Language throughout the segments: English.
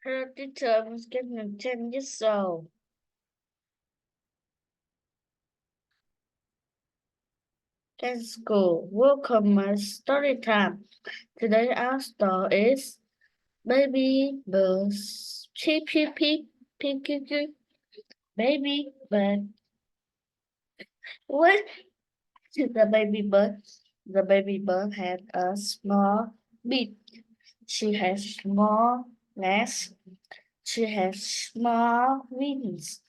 Hello, teacher. I'm getting 10 years old. At school, welcome my story time. Today our story is Baby Birds. Peep, peep, peep, peep, peep, peep. Baby bird. What is the baby bird? The baby bird had a small beak. She has small legs. She has small wings.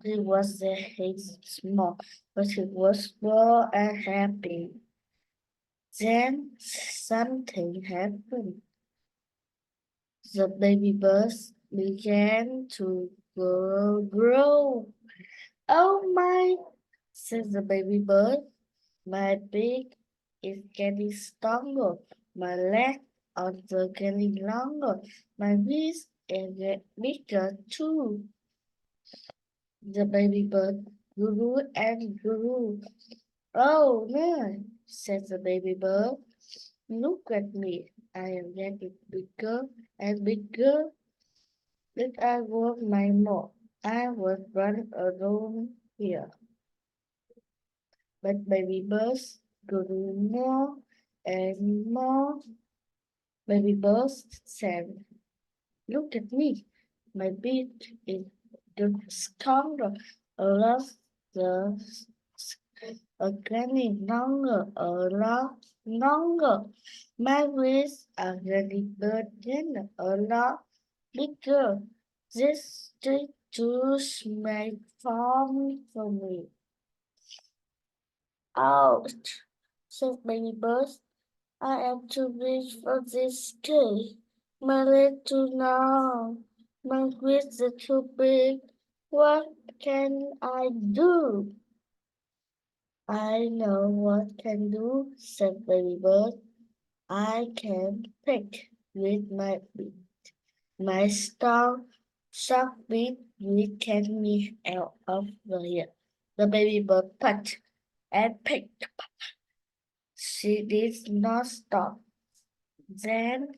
It was small, but it was full and happy. Then something happened. The baby birds began to grow. Oh my, said the baby bird. My beak is getting stronger. My legs are getting longer. My wings are getting bigger too. The baby bird grew and grew. Oh no, said the baby bird. Look at me. I am getting bigger and bigger. If I work my more, I would run around here. But baby birds grew more and more. Baby birds said, look at me. My beak is getting stronger. A lot the getting longer, a lot longer. My wings are getting bigger, a lot bigger. This street juice made fun for me. Ouch, said Baby Bird. I am too big for this cage. My legs too long. My wings are too big. What can I do? I know what can do, said Baby Bird. I can pick with my beak. My strong, sharp beak will carry me out of the here. The baby bird pecked and picked. She did not stop. Then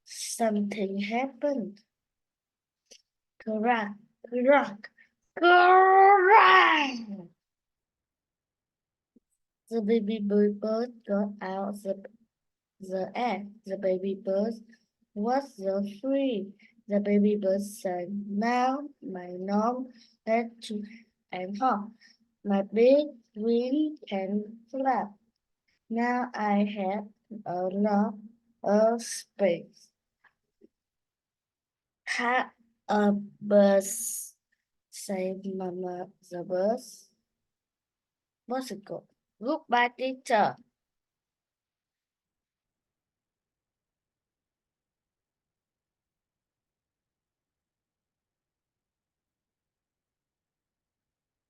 something happened. Crack, crack, crack! The baby bird got out the egg. The baby bird was so free. The baby bird said, now my norm had to and hop. My big wing can flap. Now I have a lot of space. Had a bus, said Mama the bus. What's it called? Goodbye, teacher.